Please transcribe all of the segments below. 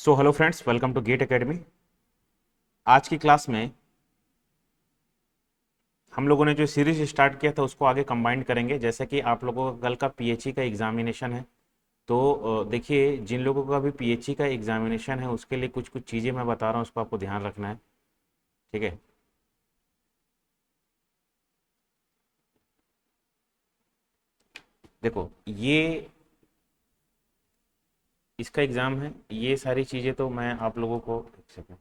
So hello friends, welcome to GATE academy. आज की class में हम लोगों ने जो सीरीज स्टार्ट किया था उसको आगे कंबाइन करेंगे। जैसे कि आप लोगों का कल का पीएचई का एग्जामिनेशन है, तो देखिए, जिन लोगों का भी पीएचई का एग्जामिनेशन है उसके लिए कुछ कुछ चीज़ें मैं बता रहा हूँ, उसको आपको ध्यान रखना है। ठीक है, देखो ये इसका एग्ज़ाम है, ये सारी चीज़ें तो मैं आप लोगों को एक सेकेंड,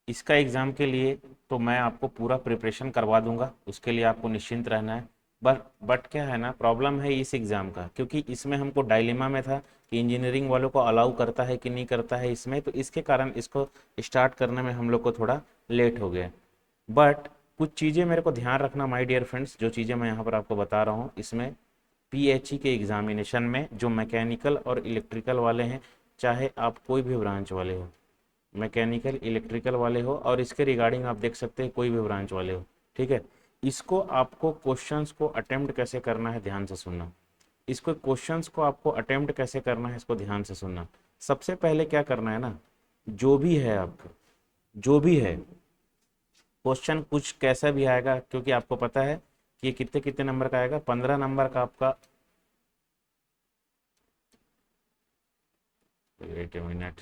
इसका एग्ज़ाम के लिए तो मैं आपको पूरा प्रिपरेशन करवा दूंगा, उसके लिए आपको निश्चिंत रहना है। बट क्या है ना, प्रॉब्लम है इस एग्ज़ाम का, क्योंकि इसमें हमको डायलेमा में था कि इंजीनियरिंग वालों को अलाउ करता है कि नहीं करता है इसमें, तो इसके कारण इसको स्टार्ट करने में हम लोग को थोड़ा लेट हो गया। बट कुछ चीज़ें मेरे को ध्यान रखना माय डियर फ्रेंड्स, जो चीज़ें मैं यहाँ पर आपको बता रहा हूँ इसमें पीएचई के एग्जामिनेशन में जो मैकेनिकल और इलेक्ट्रिकल वाले हैं, चाहे आप कोई भी ब्रांच वाले हो, मैकेनिकल इलेक्ट्रिकल वाले हो और इसके रिगार्डिंग आप देख सकते हैं कोई भी ब्रांच वाले हो, ठीक है, इसको आपको क्वेश्चंस को अटेम्प्ट कैसे करना है ध्यान से सुनना। इसको क्वेश्चंस को आपको अटेम्प्ट कैसे करना है इसको ध्यान से सुनना। सबसे पहले क्या करना है ना, जो भी है आपका, जो भी है क्वेश्चन कुछ कैसा भी आएगा, क्योंकि आपको पता है कि ये कितने कितने नंबर का आएगा, 15 नंबर का आपका। वेट ए मिनट,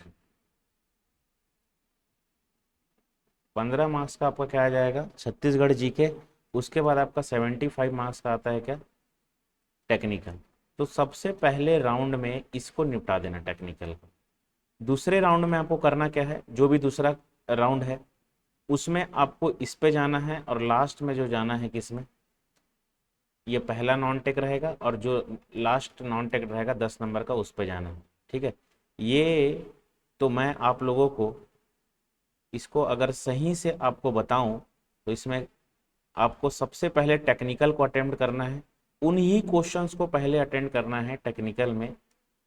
15 मार्क्स का आपका क्या आ जाएगा, छत्तीसगढ़ जीके। उसके बाद आपका 75 मार्क्स का आता है क्या, टेक्निकल। तो सबसे पहले राउंड में इसको निपटा देना टेक्निकल को। दूसरे राउंड में आपको करना क्या है, जो भी दूसरा राउंड है उसमें आपको इस पे जाना है, और लास्ट में जो जाना है किसमें, ये पहला नॉन टेक रहेगा और जो लास्ट नॉन टेक रहेगा 10 नंबर का, उस पे जाना है। ठीक है, ये तो मैं आप लोगों को इसको अगर सही से आपको बताऊं तो इसमें आपको सबसे पहले टेक्निकल को अटेम्प्ट करना है, उन्हीं क्वेश्चंस को पहले अटेम्प्ट करना है टेक्निकल में।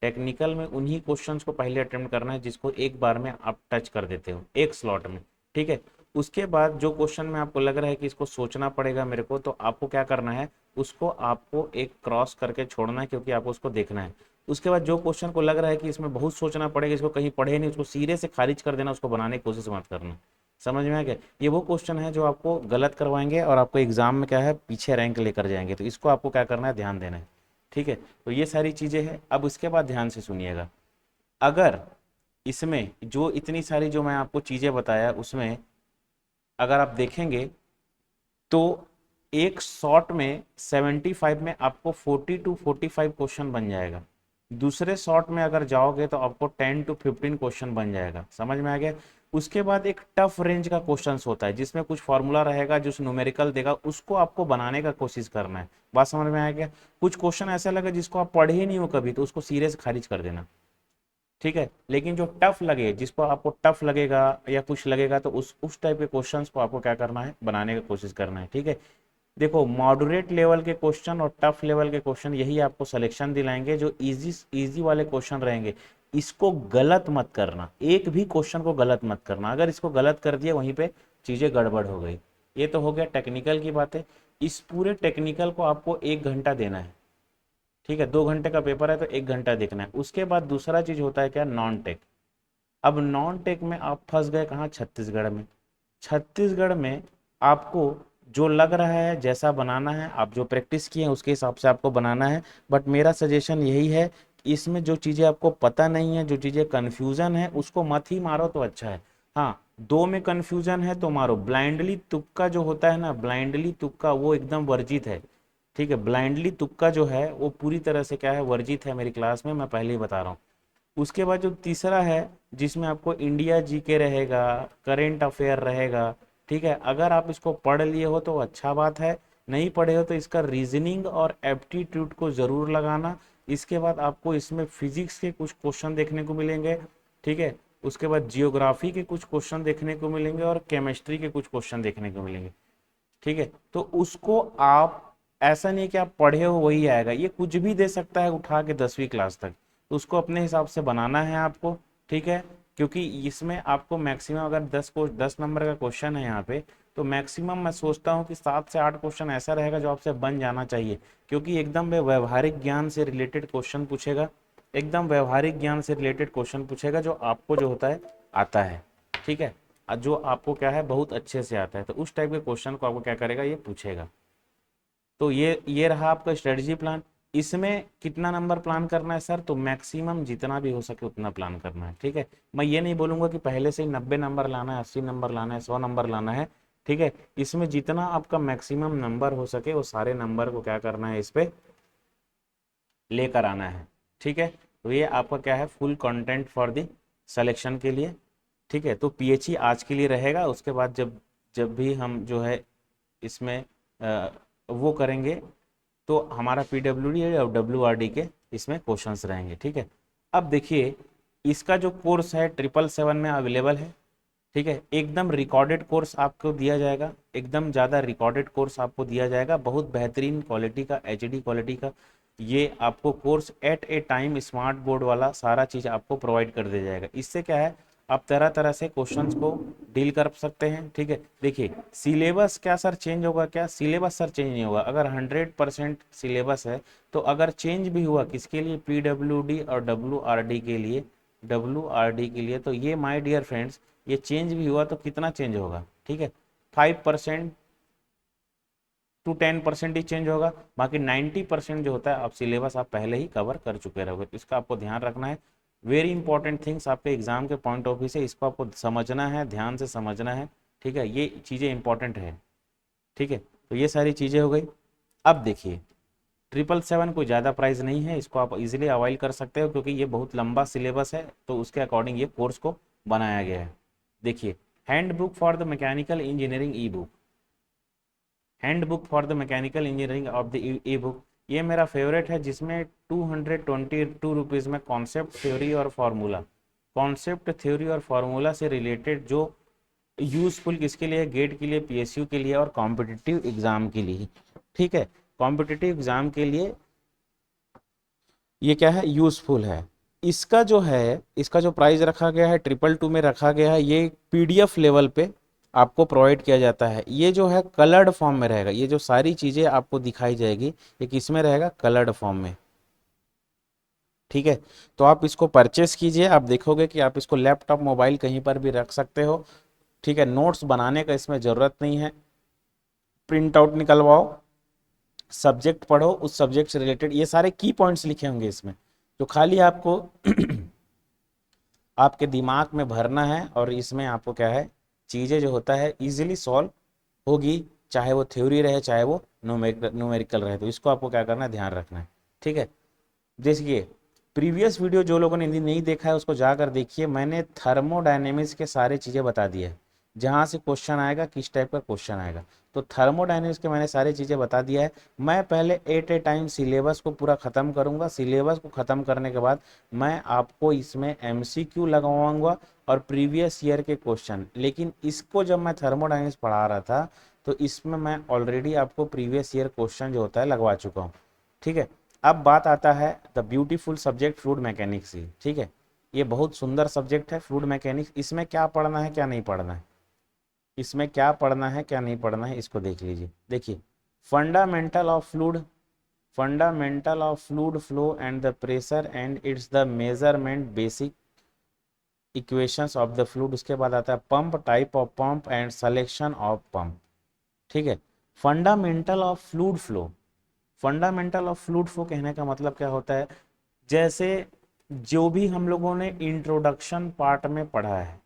टेक्निकल में उन्हीं क्वेश्चंस को पहले अटेम्प्ट करना है जिसको एक बार में आप टच कर देते हो एक स्लॉट में। ठीक है, उसके बाद जो क्वेश्चन में आपको लग रहा है कि इसको सोचना पड़ेगा मेरे को, तो आपको क्या करना है, उसको आपको एक क्रॉस करके छोड़ना है, क्योंकि आपको उसको देखना है। उसके बाद जो क्वेश्चन को लग रहा है कि इसमें बहुत सोचना पड़ेगा, इसको कहीं पढ़े नहीं, उसको सिरे से खारिज कर देना, उसको बनाने की कोशिश मत करना। समझ में आ गया, ये वो क्वेश्चन है जो आपको गलत करवाएंगे और आपको एग्जाम में क्या है पीछे रैंक लेकर जाएंगे, तो इसको आपको क्या करना है, ध्यान देना है। ठीक है, तो ये सारी चीज़ें हैं। अब इसके बाद ध्यान से सुनिएगा, अगर इसमें जो इतनी सारी जो मैं आपको चीज़ें बताया उसमें अगर आप देखेंगे तो एक शॉट में 75 में आपको 40 to 45 क्वेश्चन बन जाएगा। दूसरे शॉट में अगर जाओगे तो आपको 10 to 15 क्वेश्चन बन जाएगा। समझ में आ गया। उसके बाद एक टफ रेंज का क्वेश्चंस होता है जिसमें कुछ फॉर्मूला रहेगा, जो न्यूमेरिकल देगा, उसको आपको बनाने का कोशिश करना है। बात समझ में आ गया। कुछ क्वेश्चन ऐसा लगे जिसको आप पढ़े ही नहीं हो कभी, तो उसको सीरियस खारिज कर देना। ठीक है, लेकिन जो टफ लगे, जिसको आपको टफ लगेगा या कुछ लगेगा, तो उस टाइप के क्वेश्चंस को आपको क्या करना है, बनाने की कोशिश करना है। ठीक है, देखो मॉडरेट लेवल के क्वेश्चन और टफ लेवल के क्वेश्चन यही आपको सिलेक्शन दिलाएंगे। जो इजी इजी वाले क्वेश्चन रहेंगे इसको गलत मत करना, एक भी क्वेश्चन को गलत मत करना। अगर इसको गलत कर दिया वहीं पे चीजें गड़बड़ हो गई। ये तो हो गया टेक्निकल की बातें। इस पूरे टेक्निकल को आपको 1 घंटा देना है। ठीक है, 2 घंटे का पेपर है तो 1 घंटा देखना है। उसके बाद दूसरा चीज होता है क्या, नॉन टेक। अब नॉन टेक में आप फंस गए कहाँ, छत्तीसगढ़ में। छत्तीसगढ़ में आपको जो लग रहा है जैसा बनाना है, आप जो प्रैक्टिस किए हैं उसके हिसाब से आपको बनाना है। बट मेरा सजेशन यही है कि इसमें जो चीज़ें आपको पता नहीं है, जो चीज़ें कन्फ्यूजन है, उसको मत ही मारो तो अच्छा है। हाँ, दो में कन्फ्यूजन है तो मारो। ब्लाइंडली तुक्का जो होता है ना, ब्लाइंडली तुक्का वो एकदम वर्जित है। ठीक है, ब्लाइंडली तुक्का जो है वो पूरी तरह से क्या है, वर्जित है मेरी क्लास में, मैं पहले ही बता रहा हूँ। उसके बाद जो तीसरा है जिसमें आपको इंडिया जीके रहेगा, करेंट अफेयर रहेगा। ठीक है, अगर आप इसको पढ़ लिए हो तो अच्छा बात है, नहीं पढ़े हो तो इसका रीजनिंग और एप्टीट्यूड को ज़रूर लगाना। इसके बाद आपको इसमें फिजिक्स के कुछ क्वेश्चन देखने को मिलेंगे। ठीक है, उसके बाद जियोग्राफी के कुछ क्वेश्चन देखने को मिलेंगे और केमिस्ट्री के कुछ क्वेश्चन देखने को मिलेंगे। ठीक है, तो उसको आप, ऐसा नहीं कि आप पढ़े हो वही आएगा, ये कुछ भी दे सकता है उठा के 10वीं क्लास तक, तो उसको अपने हिसाब से बनाना है आपको। ठीक है, क्योंकि इसमें आपको मैक्सिमम अगर 10 नंबर का क्वेश्चन है यहाँ पे, तो मैक्सिमम मैं सोचता हूँ कि 7 से 8 क्वेश्चन ऐसा रहेगा जो आपसे बन जाना चाहिए, क्योंकि एकदम व्यवहारिक ज्ञान से रिलेटेड क्वेश्चन पूछेगा, एकदम व्यवहारिक ज्ञान से रिलेटेड क्वेश्चन पूछेगा जो आपको जो होता है आता है, ठीक है, जो आपको क्या है बहुत अच्छे से आता है, तो उस टाइप के क्वेश्चन को आपको क्या करेगा, ये पूछेगा। तो ये रहा आपका स्ट्रेटजी प्लान। इसमें कितना नंबर प्लान करना है सर, तो मैक्सिमम जितना भी हो सके उतना प्लान करना है, ठीक है। मैं ये नहीं बोलूंगा कि पहले से ही 90 नंबर लाना है, 80 नंबर लाना है, 100 नंबर लाना है, ठीक है। इसमें जितना आपका मैक्सिमम नंबर हो सके वो सारे नंबर को क्या करना है, इस पे लेकर आना है, ठीक है। तो ये आपका क्या है, full content for the selection के लिए, ठीक है। तो पीएचई आज के लिए रहेगा, उसके बाद जब जब भी हम जो है इसमें वो करेंगे तो हमारा पीडब्ल्यूडी और डब्ल्यूआरडी के इसमें क्वेश्चंस रहेंगे, ठीक है। अब देखिए इसका जो कोर्स है 777 में अवेलेबल है, ठीक है। एकदम रिकॉर्डेड कोर्स आपको दिया जाएगा, एकदम ज़्यादा रिकॉर्डेड कोर्स आपको दिया जाएगा, बहुत बेहतरीन क्वालिटी का, एचडी क्वालिटी का ये आपको कोर्स एट ए टाइम स्मार्ट बोर्ड वाला सारा चीज़ आपको प्रोवाइड कर दिया जाएगा। इससे क्या है, आप तरह तरह से क्वेश्चंस को डील कर सकते हैं, ठीक है। देखिए सिलेबस क्या सर चेंज होगा, क्या सिलेबस सर चेंज नहीं होगा, अगर 100% सिलेबस है तो अगर चेंज भी हुआ किसके लिए, पीडब्ल्यूडी और डब्ल्यूआरडी के लिए, डब्ल्यूआरडी के लिए, तो ये माय डियर फ्रेंड्स ये चेंज भी हुआ तो कितना चेंज होगा, ठीक है, 5% टू 10% ही चेंज होगा, बाकी 90% जो होता है आप सिलेबस आप पहले ही कवर कर चुके रहोगे। तो इसका आपको ध्यान रखना है, वेरी इंपॉर्टेंट थिंग्स आपके एग्जाम के पॉइंट ऑफ व्यू से, इसको आपको समझना है, ध्यान से समझना है, ठीक है, ये चीज़ें इंपॉर्टेंट है, ठीक है। तो ये सारी चीज़ें हो गई। अब देखिए 777 कोई ज़्यादा प्राइस नहीं है, इसको आप इजीली अवॉइड कर सकते हो क्योंकि ये बहुत लंबा सिलेबस है, तो उसके अकॉर्डिंग ये कोर्स को बनाया गया है। देखिए hand book for the mechanical engineering E book, hand book for the mechanical engineering of the E book, ये मेरा फेवरेट है, जिसमें 222 रुपीज़ में कॉन्सेप्ट थ्योरी और फार्मूला, कॉन्सेप्ट थ्योरी और फार्मूला से रिलेटेड जो यूजफुल किसके लिए, गेट के लिए, पीएसयू के लिए और कॉम्पिटिटिव एग्जाम के लिए, ठीक है। कॉम्पिटिटिव एग्जाम के लिए ये क्या है, यूजफुल है। इसका जो है, इसका जो प्राइस रखा गया है 222 में रखा गया है, ये पीडीएफ लेवल पे आपको प्रोवाइड किया जाता है। ये जो है कलर्ड फॉर्म में रहेगा, ये जो सारी चीज़ें आपको दिखाई जाएगी ये किस में रहेगा, कलर्ड फॉर्म में, ठीक है। तो आप इसको परचेस कीजिए, आप देखोगे कि आप इसको लैपटॉप मोबाइल कहीं पर भी रख सकते हो, ठीक है। नोट्स बनाने का इसमें ज़रूरत नहीं है, प्रिंट आउट निकलवाओ, सब्जेक्ट पढ़ो, उस सब्जेक्ट से रिलेटेड ये सारे की पॉइंट्स लिखे होंगे इसमें, जो खाली आपको आपके दिमाग में भरना है, और इसमें आपको क्या है चीज़ें जो होता है इजीली सॉल्व होगी, चाहे वो थ्योरी रहे चाहे वो न्यूमेरिकल रहे, तो इसको आपको क्या करना है, ध्यान रखना है, ठीक है। देखिए प्रीवियस वीडियो जो लोगों ने नहीं देखा है उसको जाकर देखिए, मैंने थर्मोडायनेमिक्स के सारे चीज़ें बता दी है, जहाँ से क्वेश्चन आएगा, किस टाइप का क्वेश्चन आएगा, तो थर्मोडायनेमिक्स के मैंने सारी चीज़ें बता दिया है। मैं पहले एट ए टाइम सिलेबस को पूरा ख़त्म करूँगा, सिलेबस को ख़त्म करने के बाद मैं आपको इसमें एमसीक्यू लगवाऊँगा और प्रीवियस ईयर के क्वेश्चन, लेकिन इसको जब मैं थर्मोडायनेमिक्स पढ़ा रहा था तो इसमें मैं ऑलरेडी आपको प्रीवियस ईयर क्वेश्चन जो होता है लगवा चुका हूँ, ठीक है। अब बात आता है the beautiful subject fluid mechanics की, ठीक है। ये बहुत सुंदर सब्जेक्ट है फ्लूइड मैकेनिक्स, इसमें क्या पढ़ना है क्या नहीं पढ़ना है, इसमें क्या पढ़ना है क्या नहीं पढ़ना है इसको देख लीजिए। देखिए fundamental of fluid, fundamental of fluid flow and the pressure and it's the measurement, basic equations of the fluid, उसके बाद आता है pump, type of pump and selection of pump, ठीक है। Fundamental of fluid flow, fundamental of fluid flow कहने का मतलब क्या होता है, जैसे जो भी हम लोगों ने इंट्रोडक्शन पार्ट में पढ़ा है,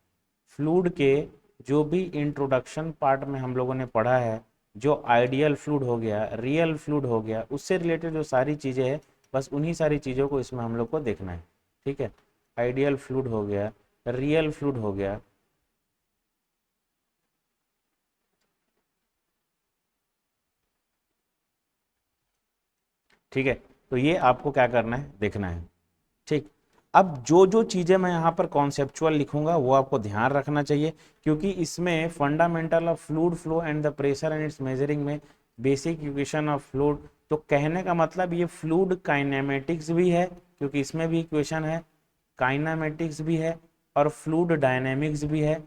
फ्लूइड के जो भी इंट्रोडक्शन पार्ट में हम लोगों ने पढ़ा है, जो आइडियल फ्लूइड हो गया, रियल फ्लूइड हो गया, उससे रिलेटेड जो सारी चीज़ें हैं बस उन्हीं सारी चीज़ों को इसमें हम लोग को देखना है, ठीक है। आइडियल फ्लूइड हो गया, रियल फ्लूइड हो गया, ठीक है। तो ये आपको क्या करना है, देखना है, ठीक। अब जो जो चीज़ें मैं यहाँ पर कॉन्सेप्चुअल लिखूंगा वो आपको ध्यान रखना चाहिए, क्योंकि इसमें fundamental of fluid flow and the pressure and it's measuring में बेसिक इक्वेशन ऑफ फ्लूइड, तो कहने का मतलब ये फ्लूइड काइनेमेटिक्स भी है क्योंकि इसमें भी इक्वेशन है, काइनेमेटिक्स भी है और फ्लूइड डायनेमिक्स भी है,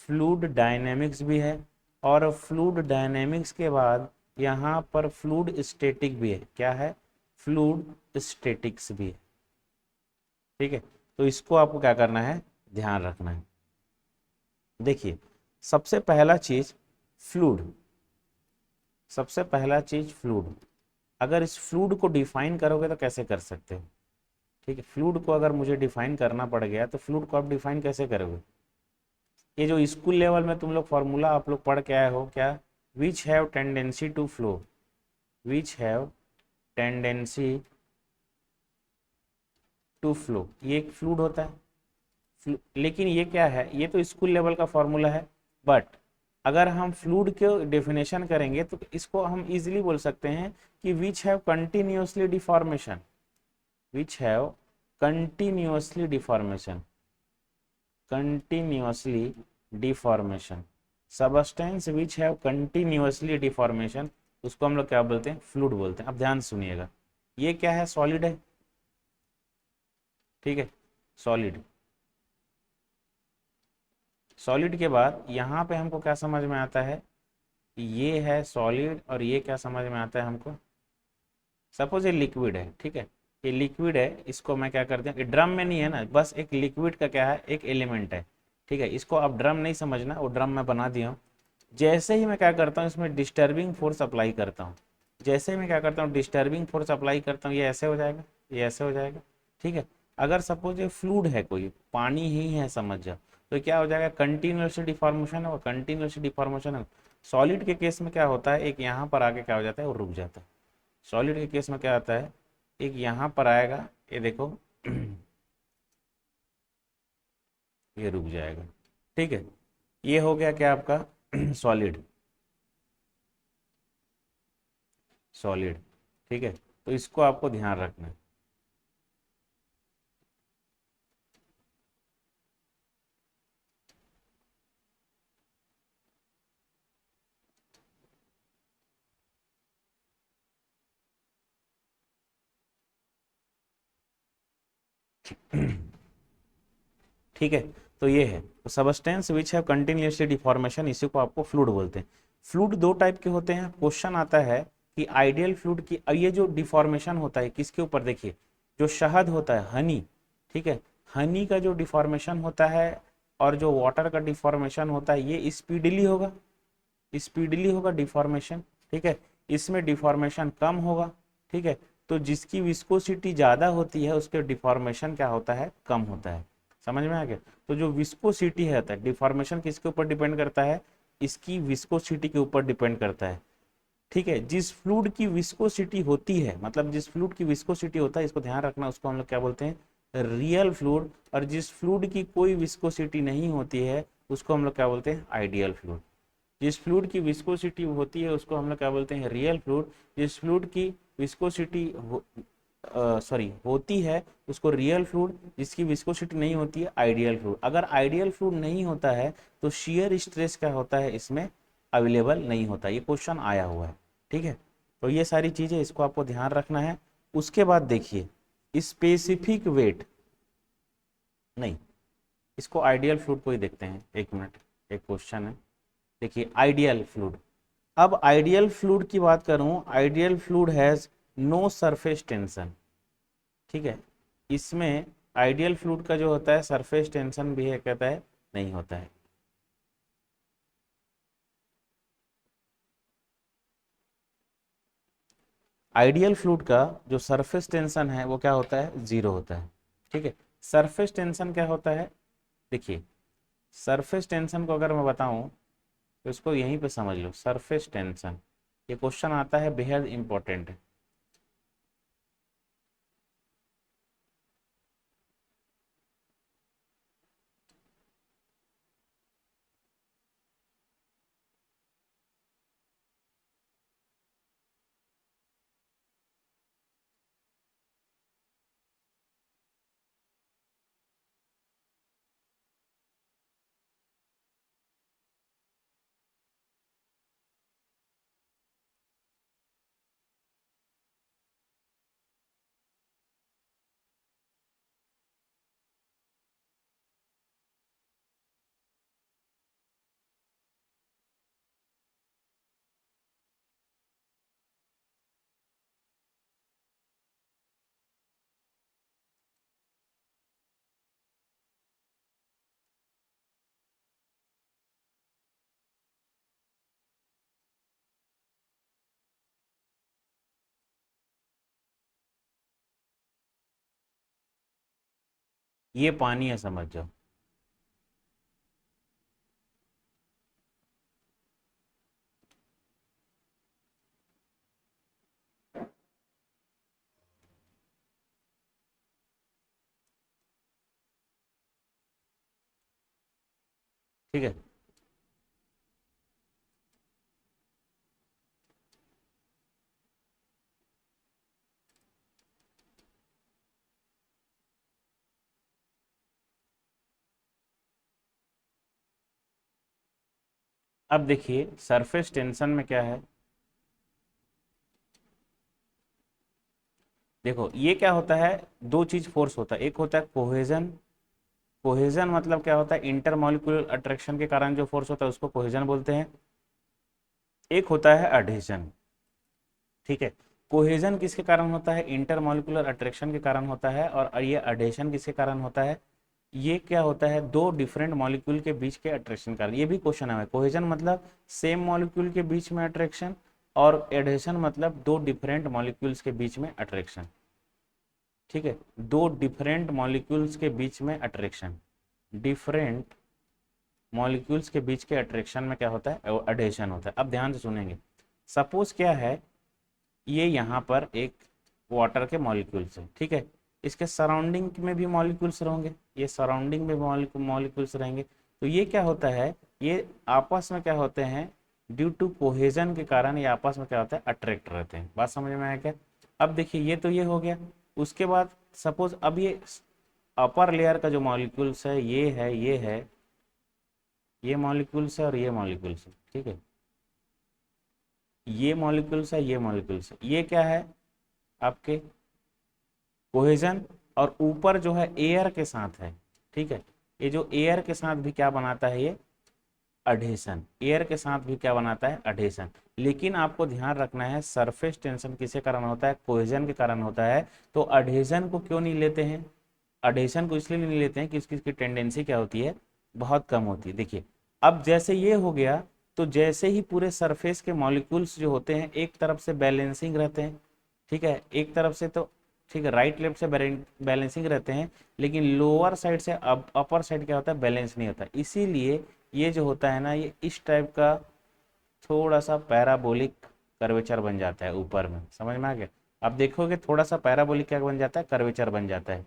फ्लूइड डायनेमिक्स भी है और फ्लूइड डायनेमिक्स के बाद यहाँ पर फ्लूइड स्टैटिक भी है। क्या है? फ्लूइड स्टैटिक्स भी है। ठीक है, तो इसको आपको क्या करना है, ध्यान रखना है। देखिए, सबसे पहला चीज फ्लूइड, सबसे पहला चीज फ्लूइड। अगर इस फ्लूइड को डिफाइन करोगे तो कैसे कर सकते हो? ठीक है, फ्लूइड को अगर मुझे डिफाइन करना पड़ गया तो फ्लूइड को आप डिफाइन कैसे करोगे? ये जो स्कूल लेवल में तुम लोग फॉर्मूला आप लोग पढ़ के आए हो, क्या? Which have tendency to flow, which have tendency to flow, ये एक फ्लूइड होता है। लेकिन ये क्या है, ये तो स्कूल लेवल का फॉर्मूला है। बट अगर हम फ्लूइड के डेफिनेशन करेंगे तो इसको हम इजीली बोल सकते हैं कि which have continuously deformation, which have continuously deformation, continuously deformation, substance which have continuously deformation, उसको हम लोग क्या बोलते हैं, फ्लूइड बोलते हैं। अब ध्यान सुनिएगा, ये क्या है, सॉलिड है। ठीक है, सॉलिड। सॉलिड के बाद यहाँ पे हमको क्या समझ में आता है, ये है सॉलिड, और ये क्या समझ में आता है हमको, सपोज ये लिक्विड है। ठीक है, ये लिक्विड है, इसको मैं क्या करती हूँ, ये ड्रम में नहीं है ना, बस एक लिक्विड का क्या है, एक एलिमेंट है। ठीक है, इसको आप ड्रम नहीं समझना, वो ड्रम मैं बना दिया हूँ। जैसे ही मैं क्या करता हूँ, इसमें डिस्टर्बिंग फोर्स अप्लाई करता हूँ, जैसे ही मैं क्या करता हूँ, डिस्टर्बिंग फोर्स अप्लाई करता हूँ, ये ऐसे हो जाएगा, ये ऐसे हो जाएगा। ठीक है, अगर सपोज ये फ्लूइड है, कोई पानी ही है समझ जाओ, तो क्या हो जाएगा, कंटिन्यूअसली डिफॉर्मेशन है, वो कंटिन्यूअसली डिफॉर्मेशन है। सॉलिड के केस में क्या होता है, एक यहाँ पर आके क्या हो जाता है, वो रुक जाता है। सॉलिड के केस में क्या आता है, एक यहाँ पर आएगा, ये देखो ये रुक जाएगा। ठीक है, ये हो गया क्या आपका सॉलिड, सॉलिड। ठीक है, तो इसको आपको ध्यान रखना है। ठीक है, तो ये है, तो substance which have continuously deformation, इसी को आपको फ्लूइड बोलते हैं। फ्लूइड दो टाइप के होते हैं। क्वेश्चन आता है कि आइडियल फ्लूइड की, ये जो डिफॉर्मेशन होता है किसके ऊपर, देखिए, जो शहद होता है, हनी, ठीक है, हनी का जो डिफॉर्मेशन होता है और जो वाटर का डिफॉर्मेशन होता है, ये स्पीडली होगा, स्पीडली होगा डिफॉर्मेशन। ठीक है, इसमें डिफॉर्मेशन कम होगा। ठीक है, तो जिसकी विस्कोसिटी ज़्यादा होती है उसके डिफॉर्मेशन क्या होता है, कम होता है। समझ में आ गया? तो जो विस्कोसिटी है, डिफॉर्मेशन किसके ऊपर डिपेंड करता है, इसकी विस्कोसिटी के ऊपर डिपेंड करता है। ठीक है, जिस फ्लूइड की विस्कोसिटी होती है, मतलब जिस फ्लूइड की विस्कोसिटी होता है, इसको ध्यान रखना, उसको हम लोग क्या बोलते हैं, रियल फ्लूइड। और जिस फ्लूइड की कोई विस्कोसिटी नहीं होती है उसको हम लोग क्या बोलते हैं, आइडियल फ्लूइड। जिस फ्लूइड की विस्कोसिटी होती है उसको हम लोग क्या बोलते हैं, रियल फ्लूइड। जिस फ्लूइड की विस्कोसिटी सॉरी होती है उसको रियल फ्लूइड, जिसकी विस्कोसिटी नहीं होती है आइडियल फ्लूइड। अगर आइडियल फ्लूइड नहीं होता है तो शियर स्ट्रेस क्या होता है, इसमें अवेलेबल नहीं होता। ये क्वेश्चन आया हुआ है। ठीक है, तो ये सारी चीज़ें इसको आपको ध्यान रखना है। उसके बाद देखिए, स्पेसिफिक वेट, नहीं, इसको आइडियल फ्लूइड को ही देखते हैं, एक मिनट, एक क्वेश्चन है। देखिए, आइडियल फ्लूइड, अब आइडियल फ्लूइड की बात करूं, ideal fluid has no surface tension. ठीक है, इसमें आइडियल फ्लूइड का जो होता है सरफेस टेंशन भी है, कहता है नहीं होता है। आइडियल फ्लूइड का जो सरफेस टेंशन है वो क्या होता है, जीरो होता है। ठीक है, सरफेस टेंशन क्या होता है, देखिए, सरफेस टेंशन को अगर मैं बताऊं तो इसको यहीं पे समझ लो, सरफेस टेंशन, ये क्वेश्चन आता है, बेहद इंपॉर्टेंट है। ये पानी है, समझ जाओ। ठीक है, अब देखिए सरफेस टेंशन में क्या है। देखो ये क्या होता है, दो चीज फोर्स होता है, एक होता है कोहेजन। कोहेजन मतलब क्या होता है, इंटरमॉलिक्यूलर अट्रैक्शन के कारण जो फोर्स होता है उसको कोहेजन बोलते हैं। एक होता है अडहेशन। ठीक है, कोहेजन किसके कारण होता है, इंटरमॉलिक्यूलर अट्रैक्शन के कारण होता है, और ये अडहेशन किसके कारण होता है, ये क्या होता है, दो डिफरेंट मॉलिक्यूल के बीच के अट्रैक्शन कारण। ये भी क्वेश्चन है, कोहेजन मतलब सेम मॉलिक्यूल के बीच में अट्रैक्शन, और एडहेशन मतलब दो डिफरेंट मॉलिक्यूल्स के बीच में अट्रैक्शन। ठीक है, दो डिफरेंट मॉलिक्यूल्स के बीच में अट्रैक्शन, डिफरेंट मॉलिक्यूल्स के बीच के अट्रैक्शन में क्या होता है, अडहेशन होता है। अब ध्यान से सुनेंगे, सपोज क्या है, ये यहाँ पर एक वाटर के मॉलिक्यूल्स है, ठीक है, इसके सराउंडिंग में भी मॉलिक्यूल्स रहेंगे, ये सराउंडिंग में मॉलिक्यूल्स रहेंगे, तो ये क्या होता है, ये आपस में क्या होते हैं, ड्यू टू कोहेजन के कारण ये आपस में क्या होता है, अट्रैक्ट रहते हैं। बात समझ में आया क्या। अब देखिए ये तो ये हो गया, उसके बाद सपोज अब ये अपर लेयर का जो मॉलिक्यूल्स है, ये है, ये है, ये मॉलिक्यूल्स है और ये मॉलिक्यूल्स है, ठीक है, ये मॉलिक्यूल्स है, ये मॉलिक्यूल्स है, ये क्या है आपके कोहेजन, और ऊपर जो है एयर के साथ है। ठीक है, ये जो एयर के साथ भी क्या बनाता है, ये अडहेशन, एयर के साथ भी क्या बनाता है, अडहेशन। लेकिन आपको ध्यान रखना है सरफेस टेंशन किसके कारण होता है, कोहेजन के कारण होता है। तो अडहेशन को क्यों नहीं लेते हैं, अडहेशन को इसलिए नहीं लेते हैं कि इसकी टेंडेंसी क्या होती है, बहुत कम होती है। देखिए अब जैसे ये हो गया, तो जैसे ही पूरे सरफेस के मॉलिक्यूल्स जो होते हैं एक तरफ से बैलेंसिंग रहते हैं, ठीक है, एक तरफ से तो ठीक है, राइट लेफ्ट से बैलेंसिंग रहते हैं, लेकिन लोअर साइड से अब अपर साइड क्या होता है, बैलेंस नहीं होता। इसीलिए ये जो होता है ना, ये इस टाइप का थोड़ा सा पैराबोलिक कर्वेचर बन जाता है ऊपर में, समझ में आ गया। अब देखोगे थोड़ा सा पैराबोलिक क्या बन जाता है, कर्वेचर बन जाता है।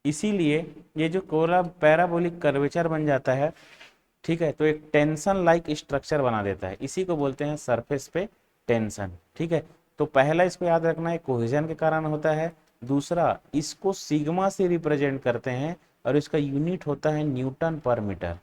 इसीलिए ये जो कोला पैराबोलिक कर्वेचर बन जाता है, ठीक है, तो एक टेंशन लाइक स्ट्रक्चर बना देता है, इसी को बोलते हैं सरफेस पे टेंशन। ठीक है, तो पहला इसको याद रखना है, कोहेजन के कारण होता है। दूसरा, इसको सिग्मा से रिप्रेजेंट करते हैं, और इसका यूनिट होता है न्यूटन पर मीटर।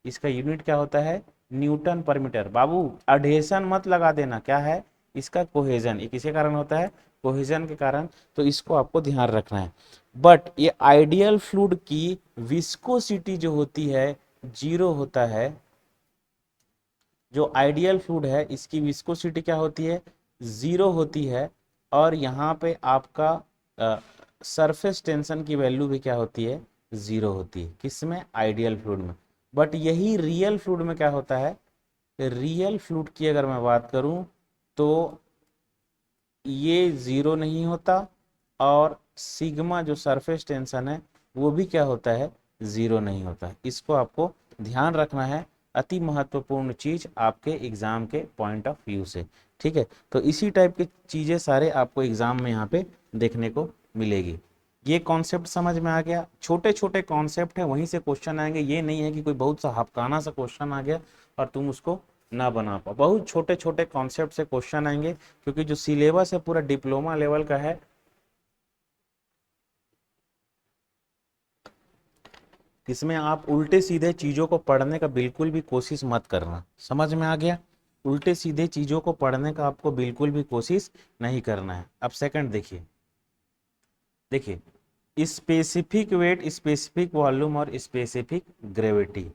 इसका यूनिट क्या होता है, न्यूटन पर मीटर। बाबू अडहेशन मत लगा देना, क्या है इसका, कोहेजन। ये किसके कारण होता है, कोहेजन के कारण, तो इसको आपको ध्यान रखना है। बट ये आइडियल फ्लूइड की विस्कोसिटी जो होती है, जीरो होता है। जो आइडियल फ्लूइड है इसकी विस्कोसिटी क्या होती है, जीरो होती है। और यहाँ पे आपका सरफेस टेंशन की वैल्यू भी क्या होती है, जीरो होती है, किसमें, आइडियल फ्लूइड में। बट यही रियल फ्लूइड में क्या होता है, रियल फ्लूइड की अगर मैं बात करूं, तो ये जीरो नहीं होता, और सिग्मा जो सरफेस टेंशन है वो भी क्या होता है, जीरो नहीं होता। इसको आपको ध्यान रखना है, अति महत्वपूर्ण चीज आपके एग्जाम के पॉइंट ऑफ व्यू से। ठीक है, तो इसी टाइप की चीजें सारे आपको एग्जाम में यहाँ पे देखने को मिलेगी। ये कॉन्सेप्ट समझ में आ गया, छोटे छोटे कॉन्सेप्ट है, वहीं से क्वेश्चन आएंगे, ये नहीं है कि कोई बहुत सा हफ्ताना सा क्वेश्चन आ गया और तुम उसको ना बना पाओ। बहुत छोटे छोटे कॉन्सेप्ट से क्वेश्चन आएंगे, क्योंकि जो सिलेबस है पूरा डिप्लोमा लेवल का है। इसमें आप उल्टे सीधे चीजों को पढ़ने का बिल्कुल भी कोशिश मत करना, समझ में आ गया। उल्टे सीधे चीजों को पढ़ने का आपको बिल्कुल भी कोशिश नहीं करना है। अब सेकंड देखिए, देखिए स्पेसिफिक वेट, स्पेसिफिक वॉल्यूम और स्पेसिफिक ग्रेविटी।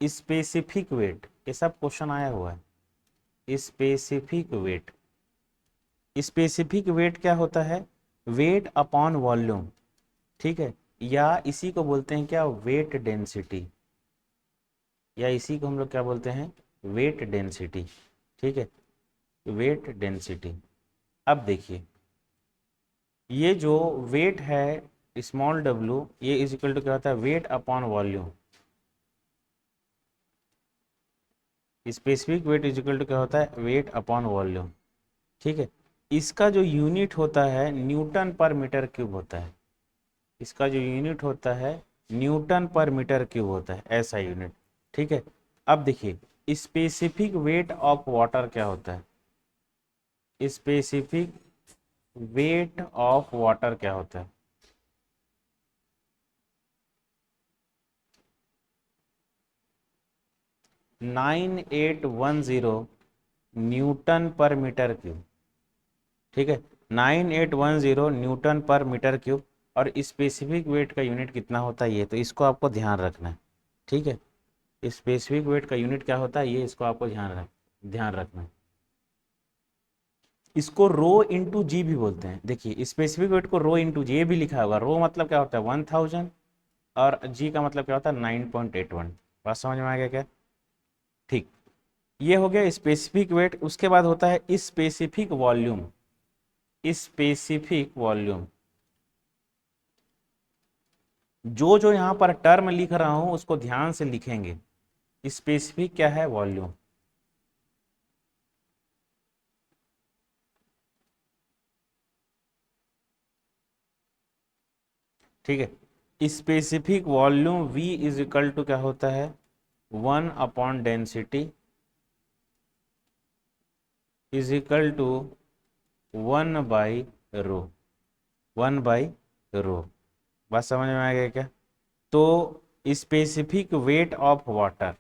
स्पेसिफिक वेट, ये सब क्वेश्चन आया हुआ है। स्पेसिफिक वेट, स्पेसिफिक वेट क्या होता है, वेट अपॉन वॉल्यूम। ठीक है, या इसी को बोलते हैं क्या, वेट डेंसिटी, या इसी को हम लोग क्या बोलते हैं, वेट डेंसिटी। ठीक है, वेट डेंसिटी। अब देखिए ये जो वेट है स्मॉल w, ये इज इक्वल टू क्या होता है, weight upon volume. Specific weight is equal to क्या होता है, वेट अपॉन वॉल्यूम। ठीक है। इसका जो यूनिट होता है न्यूटन पर मीटर क्यूब होता है। इसका जो यूनिट होता है न्यूटन पर मीटर क्यूब होता है, ऐसा यूनिट। ठीक है। अब देखिए स्पेसिफिक वेट ऑफ वाटर क्या होता है, स्पेसिफिक वेट ऑफ वाटर क्या होता है, 9810 न्यूटन पर मीटर क्यूब। ठीक है, 9810 न्यूटन पर मीटर क्यूब। और स्पेसिफिक वेट का यूनिट कितना होता है ये, तो इसको आपको ध्यान रखना है। ठीक है, स्पेसिफिक वेट का यूनिट क्या होता है ये, इसको आपको ध्यान रखना है। इसको रो इंटू जी भी बोलते हैं। देखिए स्पेसिफिक वेट को रो इंटू जी भी लिखा होगा। रो मतलब क्या होता है 1000, और जी का मतलब क्या होता है 9.81। बात समझ में आ गया क्या? ठीक। ये हो गया स्पेसिफिक वेट। उसके बाद होता है स्पेसिफिक वॉल्यूम। स्पेसिफिक वॉल्यूम, जो जो यहाँ पर टर्म लिख रहा हूं उसको ध्यान से लिखेंगे। स्पेसिफिक क्या है, वॉल्यूम। ठीक है, specific volume V is equal to क्या होता है, 1/डेंसिटी इज इक्वल टू 1/रो। 1/रो। बात समझ में आ गया क्या? तो specific weight of water,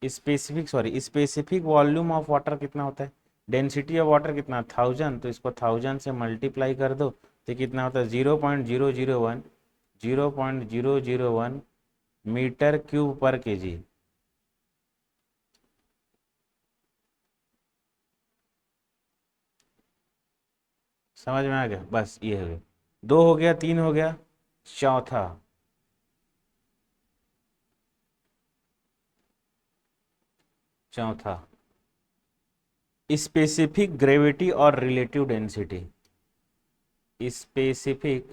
specific volume of water कितना होता है, डेंसिटी ऑफ वाटर कितना 1000, तो इसको 1000 से मल्टीप्लाई कर दो तो कितना होता है 0.001, 0.001 मीटर क्यूब पर केजी। समझ में आ गया? बस ये हो गया, दो हो गया, तीन हो गया, चौथा। चौथा स्पेसिफिक ग्रेविटी और रिलेटिव डेंसिटी। स्पेसिफिक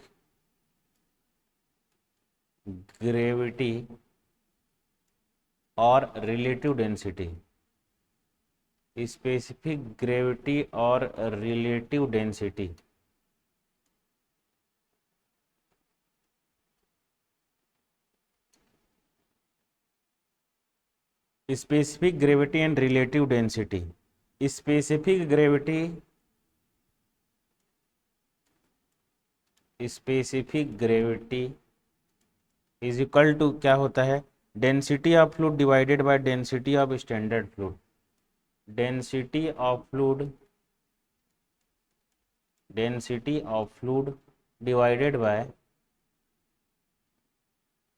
ग्रेविटी और रिलेटिव डेंसिटी। स्पेसिफिक ग्रेविटी और relative density. Specific gravity and relative density. Specific gravity, specific gravity is equal to क्या होता है, density of fluid divided by density of standard fluid. Density of fluid, density of fluid divided by,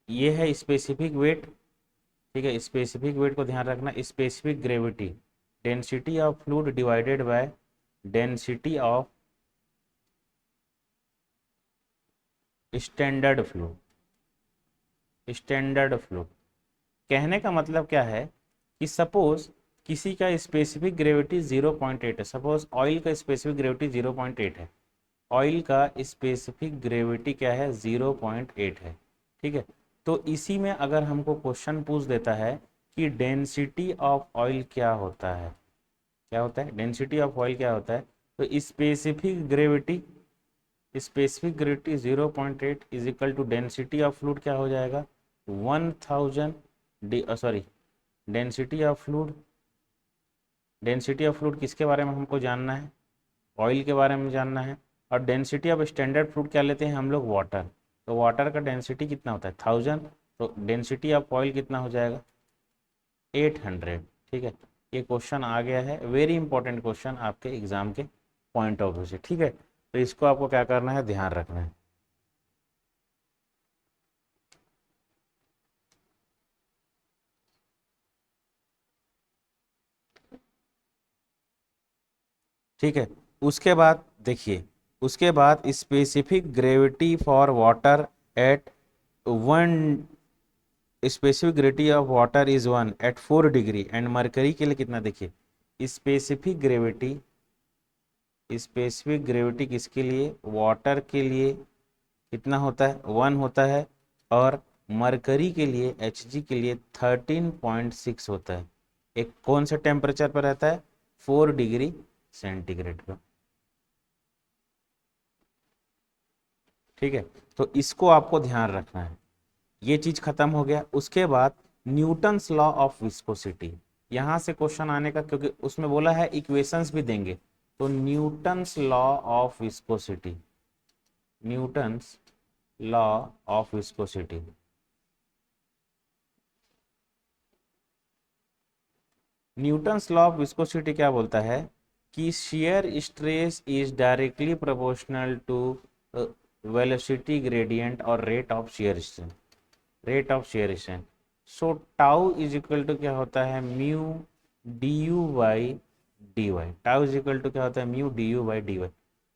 ये है specific weight. ठीक है, specific weight को ध्यान रखना। Specific gravity, density of fluid divided by density of standard fluid. Standard fluid कहने का मतलब क्या है कि सपोज किसी का स्पेसिफिक ग्रेविटी 0.8 है। सपोज ऑयल का स्पेसिफिक ग्रेविटी 0.8 है। ऑयल का स्पेसिफिक ग्रेविटी क्या है, 0.8 है। ठीक है, तो इसी में अगर हमको क्वेश्चन पूछ देता है कि डेंसिटी ऑफ ऑयल क्या होता है, क्या होता है डेंसिटी ऑफ ऑयल क्या होता है, तो specific gravity, specific gravity 0.8 is equal to density of fluid क्या हो जाएगा 1000 sorry, density of fluid, density of fluid किसके बारे में हमको जानना है, ऑयल के बारे में जानना है। और डेंसिटी ऑफ स्टैंडर्ड फ्लूड क्या लेते हैं हम लोग, वाटर। तो वाटर का डेंसिटी कितना होता है 1000, तो डेंसिटी ऑफ ऑयल कितना हो जाएगा 800। ठीक है, ये क्वेश्चन आ गया है, वेरी इंपॉर्टेंट क्वेश्चन आपके एग्जाम के पॉइंट ऑफ व्यू से। ठीक है, तो इसको आपको क्या करना है, ध्यान रखना है। ठीक है, उसके बाद देखिए, उसके बाद specific gravity for water at one, specific gravity of water is 1 at 4 degree and mercury के लिए कितना, देखिए स्पेसिफिक ग्रेविटी स्पेसिफिक ग्रेविटी किसके लिए, वाटर के लिए कितना होता है, 1 होता है, और मरकरी के लिए Hg के लिए 13.6 होता है। एक कौन से टेम्परेचर पर रहता है, 4 डिग्री सेंटीग्रेड पर। ठीक है, तो इसको आपको ध्यान रखना है। ये चीज खत्म हो गया। उसके बाद न्यूटन्स लॉ ऑफ विस्कोसिटी, यहां से क्वेश्चन आने का, क्योंकि उसमें बोला है इक्वेशंस भी देंगे। तो Newton's law of viscosity, Newton's law of viscosity, Newton's law of viscosity क्या बोलता है कि shear stress is directly proportional to velocity gradient और rate of shear strain, rate of shear strain. So tau is equal to क्या होता है, mu d u by d y. Tau is equal to क्या होता है, mu d u by d y.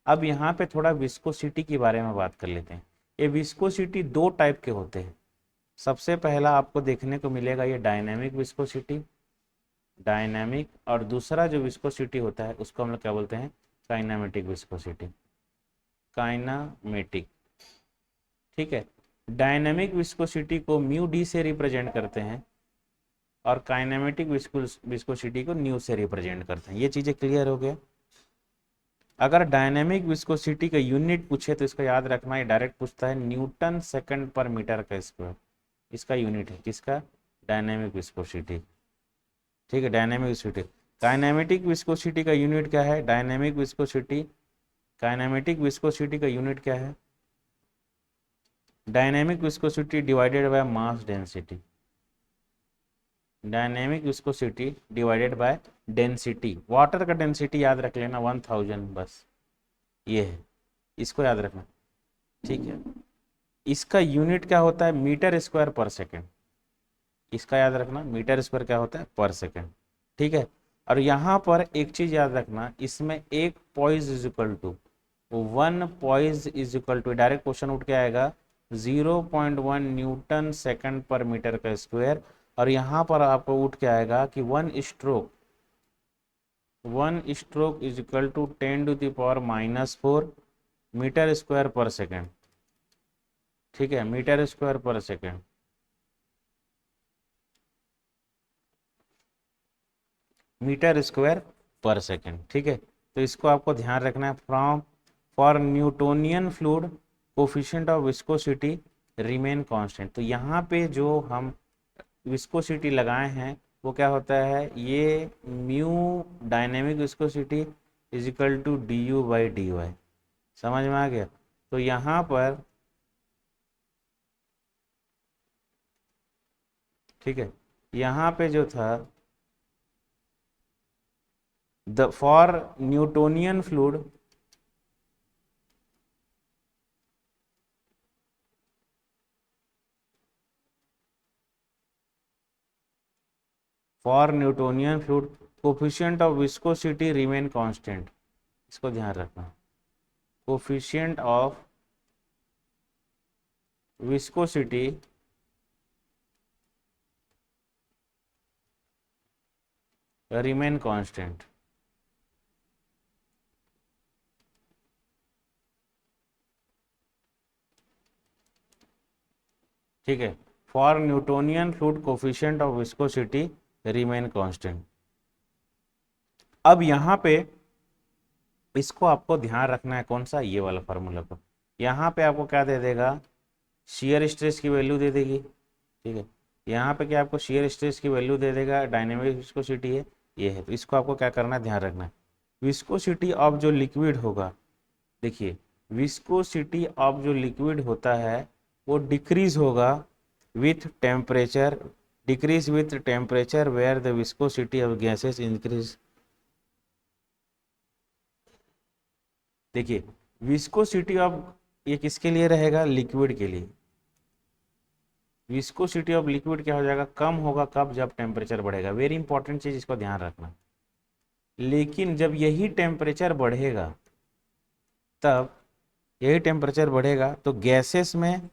अब यहाँ पे थोड़ा विस्कोसिटी के बारे में बात कर लेते हैं। ये विस्कोसिटी दो टाइप के होते हैं। सबसे पहला आपको देखने को मिलेगा ये डायनेमिक विस्कोसिटी, डायनेमिक, और दूसरा जो विस्कोसिटी होता है उसको हम लोग क्या बोलते हैं, काइनामेटिक विस्कोसिटी, काइनामेटिक। ठीक है, डायनेमिक विस्कोसिटी को म्यू डी से रिप्रेजेंट करते हैं और काइनेमेटिक विस्कोसिटी को न्यू से रिप्रेजेंट करते हैं। ये चीजें क्लियर हो गया। अगर डायनेमिक विस्कोसिटी का यूनिट पूछे तो इसका याद रखना, ये डायरेक्ट पूछता है न्यूटन सेकंड पर मीटर का स्क्वायर, इसका यूनिट है किसका, डायनेमिक विस्कोसिटी। ठीक है, डायनेमिक विस्कोसिटी। काइनेमेटिक विस्कोसिटी का यूनिट क्या है, डायनेमिक विस्कोसिटी, काइनेमेटिक विस्कोसिटी का यूनिट क्या है, dynamic viscosity divided by mass density, dynamic viscosity divided by density. Water का डेंसिटी याद रख लेना 1000, बस ये है, इसको याद रखना। ठीक है, इसका यूनिट क्या होता है, मीटर स्क्वायर पर सेकेंड, इसका याद रखना, मीटर स्क्वायर क्या होता है, पर सेकेंड। ठीक है, और यहाँ पर एक चीज याद रखना, इसमें एक poise is equal to 1 poise is equal to, direct question उठ के आएगा 0.1 न्यूटन सेकंड पर मीटर का स्क्वायर। और यहाँ पर आपको उठ के आएगा कि 1 stroke is equal to 10⁻⁻⁴ metre square पर सेकेंड। ठीक है, मीटर स्क्वायर पर सेकेंड, मीटर स्क्वायर पर सेकेंड। ठीक है, तो इसको आपको ध्यान रखना है। From for Newtonian fluid coefficient of viscosity remain constant. तो यहाँ पे जो हम विस्कोसिटी लगाए हैं वो क्या होता है, ये mu dynamic viscosity is equal to d u by d y. समझ में आ गया। तो यहाँ पर ठीक है, यहाँ पे जो था the for Newtonian fluid, for Newtonian fluid coefficient of viscosity remain constant, इसको ध्यान रखना। Coefficient of viscosity remain constant. ठीक है, for Newtonian fluid coefficient of viscosity remain constant. अब यहाँ पे इसको आपको ध्यान रखना है, कौन सा, ये वाला फार्मूला को। यहाँ पे आपको क्या दे देगा, शियर स्ट्रेस की वैल्यू दे देगी। ठीक है, यहाँ पे क्या आपको शियर स्ट्रेस की वैल्यू दे देगा, डायनेमिक विस्कोसिटी है ये है। तो इसको आपको क्या करना है, ध्यान रखना है। विस्कोसिटी ऑफ जो लिक्विड होगा, देखिए विस्कोसिटी ऑफ जो लिक्विड होता है वो डिक्रीज होगा with temperature, decrease with temperature where the viscosity of gases increase. देखिए विस्कोसिटी ऑफ, ये किसके लिए रहेगा, लिक्विड के लिए। विस्कोसिटी ऑफ लिक्विड क्या हो जाएगा, कम होगा कब, जब टेम्परेचर बढ़ेगा। वेरी इंपॉर्टेंट चीज, इसको ध्यान रखना। लेकिन जब यही टेम्परेचर बढ़ेगा, तब यही टेम्परेचर बढ़ेगा तो गैसेस में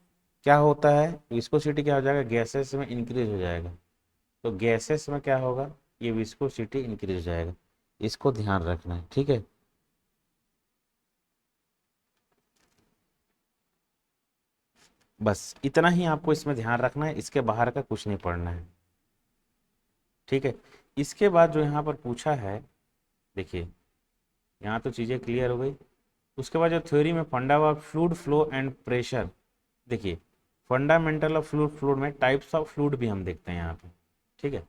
क्या होता है, विस्कोसिटी क्या हो जाएगा, गैसेस में इंक्रीज हो जाएगा। तो गैसेस में क्या होगा, ये विस्कोसिटी इंक्रीज हो जाएगा। इसको ध्यान रखना है। ठीक है, बस इतना ही आपको इसमें ध्यान रखना है, इसके बाहर का कुछ नहीं पढ़ना है। ठीक है। इसके बाद जो यहाँ पर पूछा है, देखिए यहाँ तो चीज़ें क्लियर हो गई। उसके बाद जो थ्योरी में फंडा of fluid flow and pressure, देखिए फंडामेंटल ऑफ फ्लूइड फ्लो में टाइप्स ऑफ फ्लूइड भी हम देखते हैं यहाँ पे। ठीक है,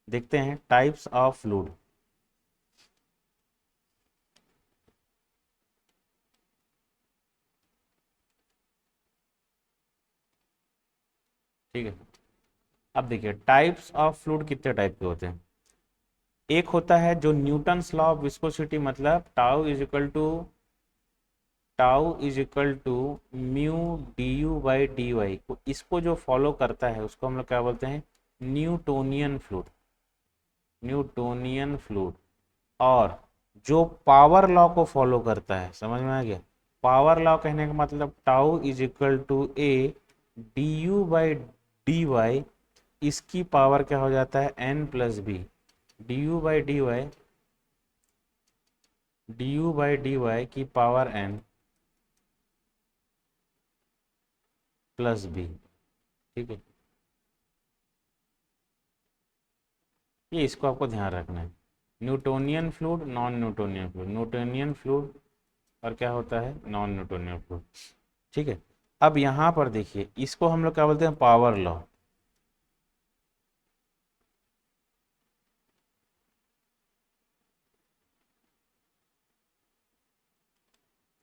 देखते हैं टाइप्स ऑफ फ्लूइड। ठीक है, अब देखिए टाइप्स ऑफ फ्लूइड कितने टाइप के होते हैं। एक होता है जो न्यूटन्स लॉ ऑफ विस्कोसिटी, मतलब tau is equal to mu d u by d y, इसको जो फॉलो करता है उसको हम लोग क्या बोलते हैं, न्यूटोनियन फ्लूइड। Newtonian fluid. और जो पावर लॉ को फॉलो करता है, समझ में आ गया, पावर लॉ कहने का मतलब tau is equal to a d u by d y, इसकी पावर क्या हो जाता है n plus b, d u by d y की पावर एन प्लस बी। ठीक है, ये इसको आपको ध्यान रखना है। Newtonian fluid, non Newtonian fluid, Newtonian fluid और क्या होता है नॉन न्यूटोनियन फ्लूइड। ठीक है, अब यहाँ पर देखिए इसको हम लोग क्या बोलते हैं, पावर लॉ।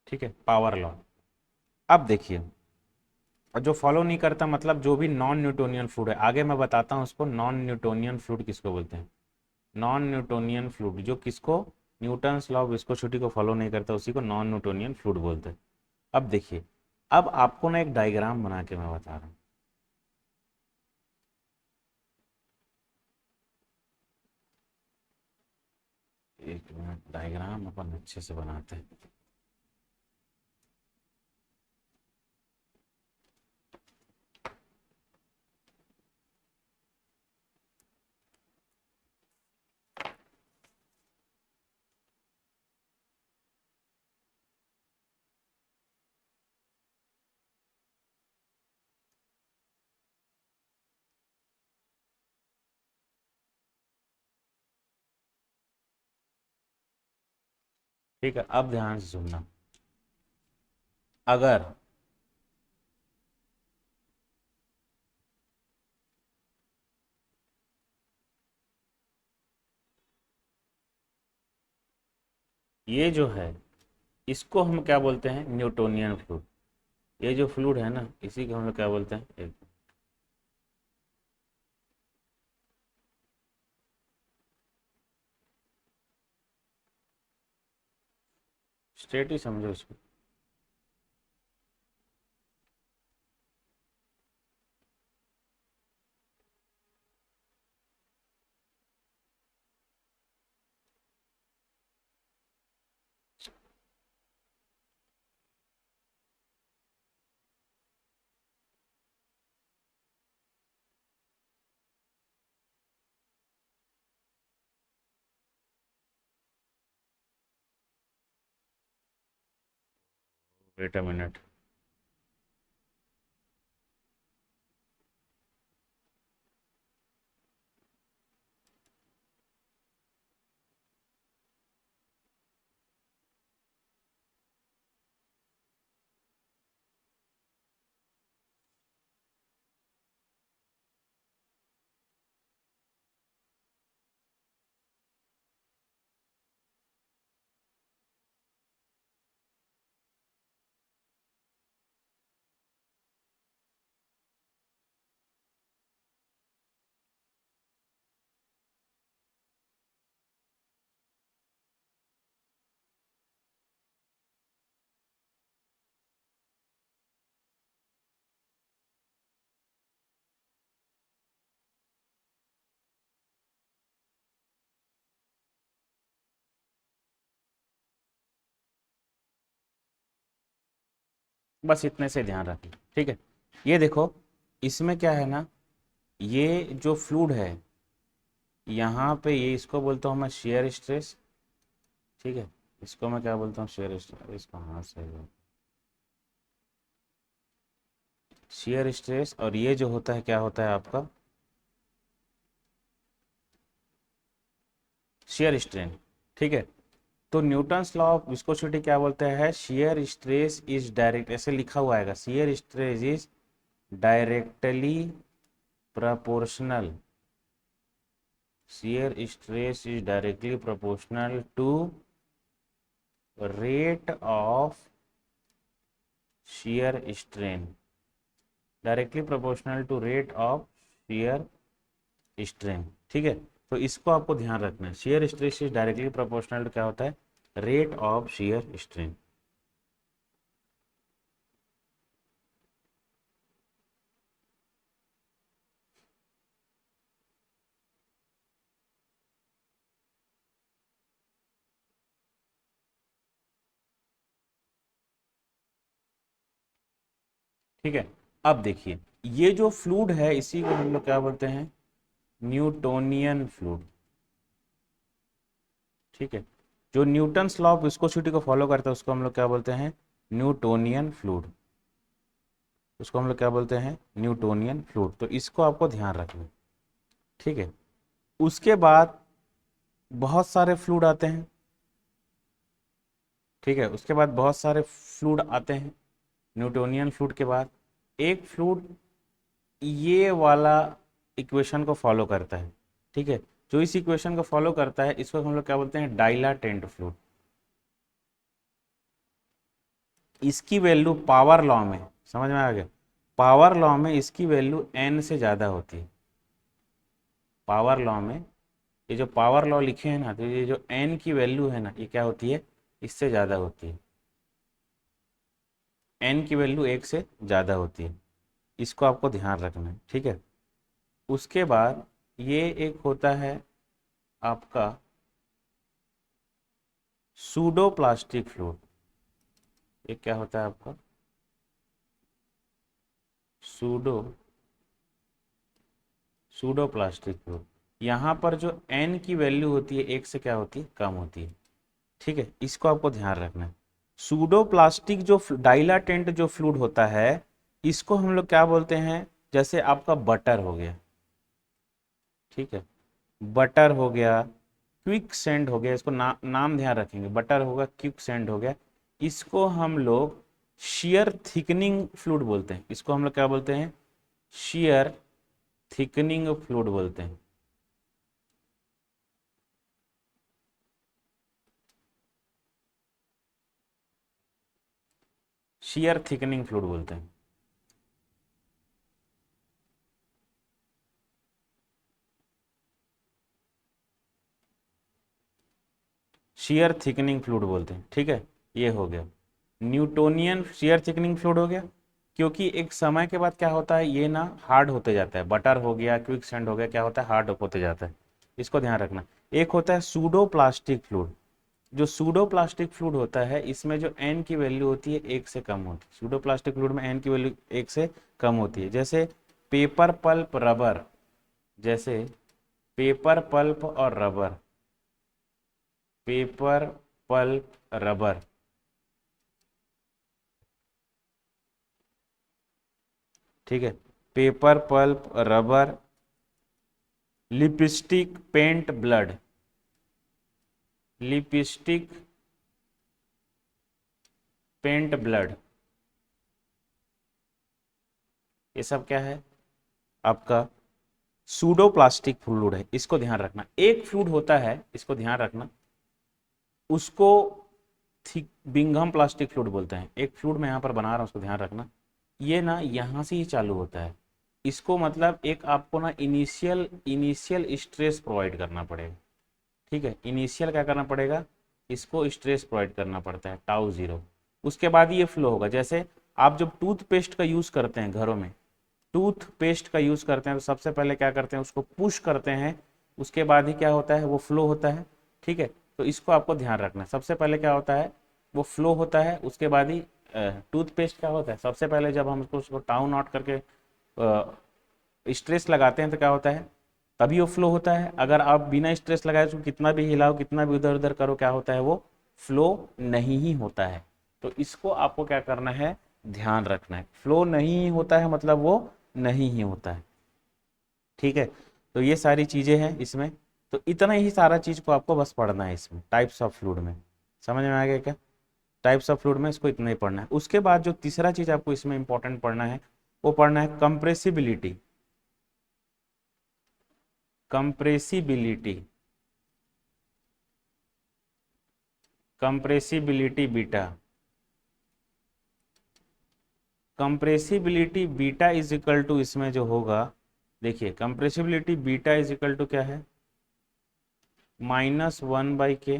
ठीक है, पावर लॉ। अब देखिए, और जो फॉलो नहीं करता मतलब जो भी नॉन न्यूटोनियन फ्लूइड है, आगे मैं बताता हूँ उसको नॉन न्यूटोनियन फ्लूइड किसको बोलते हैं। नॉन न्यूटोनियन फ्लूइड जो किसको, न्यूटन्स लॉ ऑफ विस्कोसिटी को फॉलो नहीं करता उसी को नॉन न्यूटोनियन फ्लूइड बोलते हैं। अब देखिए, अब आपको ना एक डायग्राम बना के मैं बता रहा हूँ। एक मिनट, डायग्राम अपन अच्छे से बनाते हैं। ठीक है, अब ध्यान से सुनना। अगर ये जो है इसको हम क्या बोलते हैं, न्यूटोनियन फ्लूइड। ये जो फ्लूइड है ना इसी को हम लोग क्या बोलते हैं, एक स्टेट ही समझो इसको। Wait a minute. बस इतने से ध्यान रखें। ठीक है, ये देखो इसमें क्या है ना, ये जो फ्लूइड है यहाँ पे, ये इसको बोलता हूँ मैं शेयर स्ट्रेस। ठीक है, इसको मैं क्या बोलता हूँ शेयर स्ट्रेस, इसको हाँ सही है। शियर स्ट्रेस, और ये जो होता है क्या होता है आपका शियर स्ट्रेन। ठीक है, तो न्यूटन्स लॉ ऑफ विस्कोसिटी क्या बोलते हैं, शियर स्ट्रेस इज डायरेक्ट, ऐसे लिखा हुआ आएगा, shear stress is directly proportional, shear stress is directly proportional to rate of shear strain, directly proportional to rate of shear strain। ठीक है, तो इसको आपको ध्यान रखना है, shear stress is directly proportional to क्या होता है, रेट ऑफ shear strain। ठीक है, अब देखिए ये जो फ्लूड है इसी को हम लोग क्या बोलते हैं, न्यूटोनियन फ्लूड। ठीक है, जो न्यूटन्स लॉ ऑफ विस्कोसिटी को फॉलो करता है उसको हम लोग क्या बोलते हैं, न्यूटोनियन फ्लूड। उसको हम लोग क्या बोलते हैं, न्यूटोनियन फ्लूड। तो इसको आपको ध्यान रखना। ठीक है, उसके बाद बहुत सारे फ्लूड आते हैं। ठीक है, उसके बाद बहुत सारे फ्लूड आते हैं न्यूटोनियन फ्लूड के बाद। एक फ्लूड ये वाला इक्वेशन को फॉलो करता है। ठीक है, जो इस इक्वेशन को फॉलो करता है इसको हम लोग क्या बोलते हैं, डाइलाटेंट फ्लूड। इसकी वैल्यू पावर लॉ में, समझ में आ गया, पावर लॉ में इसकी वैल्यू n से ज़्यादा होती है। पावर लॉ में ये जो पावर लॉ लिखे हैं ना, तो ये जो n की वैल्यू है ना, ये क्या होती है, इससे ज़्यादा होती है। n की वैल्यू 1 से ज़्यादा होती है, इसको आपको ध्यान रखना है। ठीक है, उसके बाद ये एक होता है आपका सूडो प्लास्टिक फ्लूइड। ये क्या होता है आपका, सूडो सूडो प्लास्टिक फ्लूइड। यहाँ पर जो n की वैल्यू होती है 1 से क्या होती है, कम होती है। ठीक है, इसको आपको ध्यान रखना है। सूडो प्लास्टिक जो डाइलाटेंट जो फ्लूइड होता है इसको हम लोग क्या बोलते हैं, जैसे आपका बटर हो गया। ठीक है, बटर हो गया, क्विक सेंड हो गया, इसको नाम ध्यान रखेंगे, बटर होगा, क्विक सेंड हो गया। इसको हम लोग शियर थिकनिंग फ्लूइड बोलते हैं। इसको हम लोग क्या बोलते हैं, शियर थिकनिंग फ्लूइड बोलते हैं। शियर थिकनिंग फ्लूइड बोलते हैं। शियर थिकनिंग फ्लूइड बोलते हैं। ठीक है, ये हो गया न्यूटोनियन शियर थिकनिंग फ्लूइड हो गया। क्योंकि एक समय के बाद क्या होता है, ये ना हार्ड होते जाता है, बटर हो गया, क्विक सैंड हो गया, क्या होता है, हार्ड होते जाता है। इसको ध्यान रखना। एक होता है सूडो प्लास्टिक फ्लूइड। जो सूडो प्लास्टिक फ्लूइड होता है इसमें जो एन की वैल्यू होती है 1 से कम होती है। सूडो प्लास्टिक फ्लूइड में एन की वैल्यू 1 से कम होती है। जैसे पेपर पल्प रबर, जैसे पेपर पल्प और रबर, पेपर पल्प रबर। ठीक है, paper pulp rubber, lipstick paint blood, lipstick paint blood, ये सब क्या है आपका सूडो प्लास्टिक फ्लूइड है। इसको ध्यान रखना। एक फ्लूइड होता है, इसको ध्यान रखना, उसको थिक बिंघम प्लास्टिक फ्लूइड बोलते हैं। एक फ्लूइड मैं यहाँ पर बना रहा हूँ, उसको ध्यान रखना। ये ना यहाँ से ही चालू होता है। इसको मतलब एक आपको ना इनिशियल इनिशियल स्ट्रेस प्रोवाइड करना पड़ेगा। ठीक है, इनिशियल क्या करना पड़ेगा, इसको स्ट्रेस प्रोवाइड करना पड़ता है, टाउ जीरो। उसके बाद ये फ्लो होगा। जैसे आप जब टूथपेस्ट का यूज़ करते हैं घरों में, टूथपेस्ट का यूज़ करते हैं तो सबसे पहले क्या करते हैं, उसको पुश करते हैं, उसके बाद ही क्या होता है, वो फ्लो होता है। ठीक है, तो इसको आपको ध्यान रखना है। सबसे पहले क्या होता है, वो फ्लो होता है, उसके बाद ही टूथपेस्ट क्या होता है, सबसे पहले जब हम उसको टाउन आउट करके स्ट्रेस लगाते हैं तो क्या होता है, तभी वो फ्लो होता है। अगर आप बिना स्ट्रेस लगाए उसको कितना भी हिलाओ, कितना भी इधर उधर करो, क्या होता है, वो फ्लो नहीं ही होता है। तो इसको आपको क्या करना है, ध्यान रखना है। फ्लो नहीं होता है मतलब वो नहीं ही होता है। ठीक है, तो ये सारी चीजें हैं इसमें। तो इतना ही सारा चीज को आपको बस पढ़ना है इसमें, टाइप्स ऑफ फ्लूइड में। समझ में आ गया क्या? टाइप्स ऑफ फ्लूइड में इसको इतना ही पढ़ना है। उसके बाद जो तीसरा चीज आपको इसमें इंपॉर्टेंट पढ़ना है, वो पढ़ना है compressibility. Compressibility, compressibility beta. Compressibility beta is equal to, इसमें जो होगा, देखिए compressibility beta is equal to क्या है, -1/k।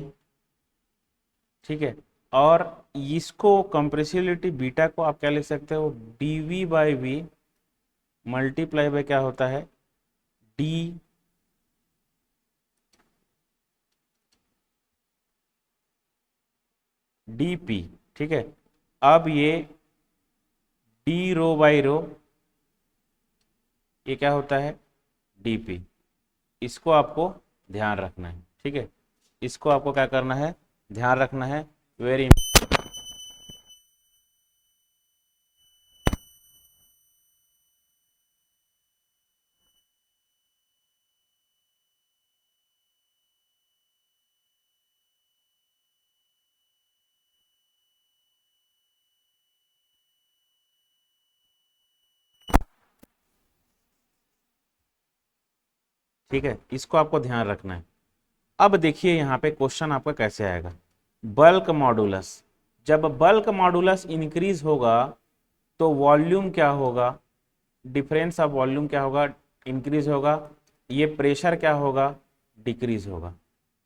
ठीक है, और इसको कंप्रेसिबिलिटी बीटा को आप क्या लिख सकते हो, dV/V मल्टीप्लाई बाय क्या होता है, डी dP। ठीक है, अब ये d ρ/ρ ये क्या होता है, dP। इसको आपको ध्यान रखना है। ठीक है, इसको आपको क्या करना है, ध्यान रखना है, वेरी। ठीक है, इसको आपको ध्यान रखना है। अब देखिए यहाँ पे क्वेश्चन आपका कैसे आएगा, बल्क मॉडुलस। जब बल्क मॉडुलस इंक्रीज होगा तो वॉल्यूम क्या होगा, डिफरेंस ऑफ वॉल्यूम क्या होगा, इंक्रीज होगा। ये प्रेशर क्या होगा, डिक्रीज होगा।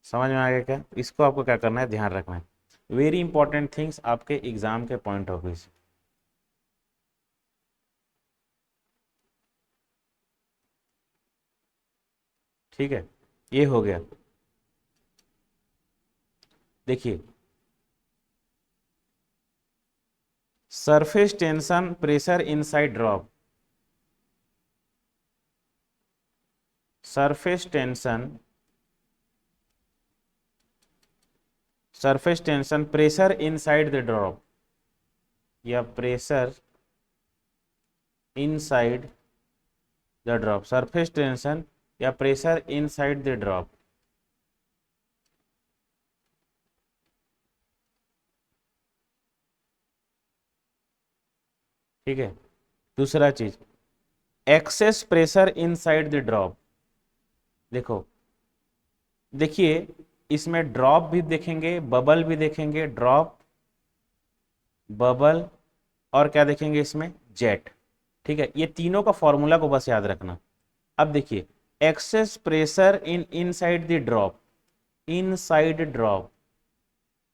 समझ में आ गया क्या? इसको आपको क्या करना है, ध्यान रखना है। वेरी इंपॉर्टेंट थिंग्स आपके एग्जाम के पॉइंट ऑफ व्यू से। ठीक है, ये हो गया। देखिए surface tension pressure inside drop, surface tension, surface tension pressure inside the drop, या pressure inside the drop, surface tension या प्रेशर इनसाइड द ड्रॉप। ठीक है, दूसरा चीज excess pressure inside the drop. देखो, देखिए इसमें ड्रॉप भी देखेंगे, बबल भी देखेंगे, ड्रॉप, बबल, और क्या देखेंगे इसमें, जेट। ठीक है, ये तीनों का फॉर्मूला को बस याद रखना। अब देखिए excess pressure in inside the drop, inside drop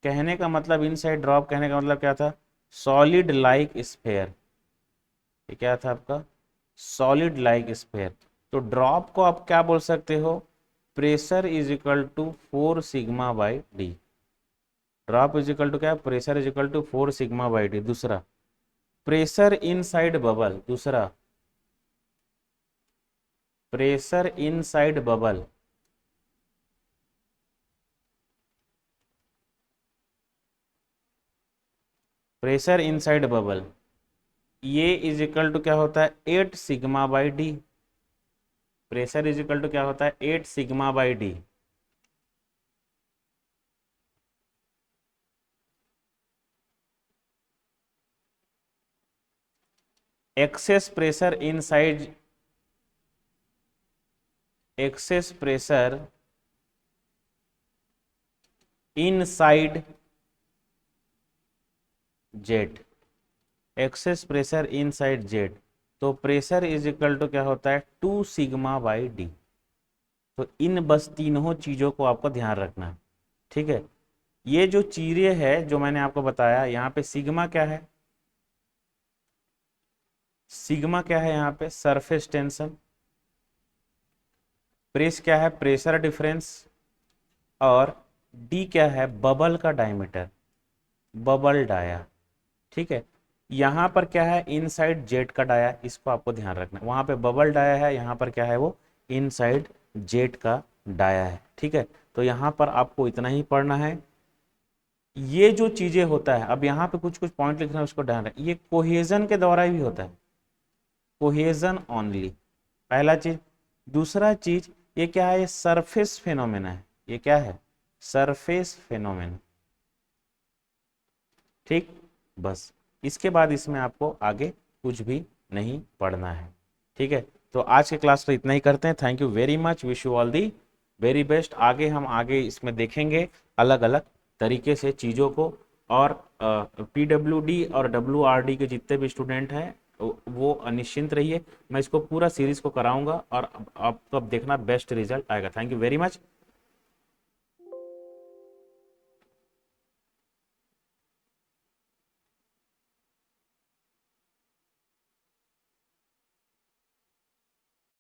कहने का मतलब, इनसाइड ड्रॉप कहने का मतलब क्या था, सॉलिड लाइक स्फेयर। ये क्या था आपका, सॉलिड लाइक स्फेयर। तो ड्रॉप को आप क्या बोल सकते हो, pressure is equal to 4σ/d। Drop is equal to क्या, pressure is equal to 4σ/d। दूसरा प्रेशर इनसाइड बबल, दूसरा pressure inside bubble, pressure inside bubble, ये इज इक्वल टू क्या होता है, 8σ/d। Pressure is equal to क्या होता है, 8σ/d। Access pressure inside, access pressure inside jet, access pressure inside jet. तो प्रेशर इज इक्वल टू क्या होता है, 2σ/d। तो इन बस तीनों चीजों को आपको ध्यान रखना है। ठीक है, ये जो चीजें है जो मैंने आपको बताया, यहाँ पे सिग्मा क्या है, सिग्मा क्या है यहाँ पे, सरफेस टेंशन, प्रेस क्या है, प्रेशर डिफरेंस, और डी क्या है, बबल का डायमीटर, बबल डाया। ठीक है, यहाँ पर क्या है, इनसाइड जेट का डाया, इसको आपको ध्यान रखना है। वहां पे बबल डाया है, यहाँ पर क्या है, वो इनसाइड जेट का डाया है। ठीक है, तो यहाँ पर आपको इतना ही पढ़ना है। ये जो चीजें होता है, अब यहाँ पे कुछ कुछ पॉइंट लिख रहे हैं उसको ध्यान रखें, ये कोहेजन के द्वारा भी होता है, कोहेजन ओनली, पहला चीज। दूसरा चीज, ये क्या है, ये सरफेस फेनोमेना है, ये क्या है, सरफेस फेनोमेना। ठीक, बस इसके बाद इसमें आपको आगे कुछ भी नहीं पढ़ना है। ठीक है, तो आज के क्लास में इतना ही करते हैं। Thank you very much, wish you all the very best. आगे हम आगे इसमें देखेंगे अलग अलग तरीके से चीज़ों को, और PWD और WRD के जितने भी स्टूडेंट हैं वो निश्चिंत रहिए, मैं इसको पूरा सीरीज को कराऊंगा और आपको अब देखना बेस्ट रिजल्ट आएगा। Thank you very much.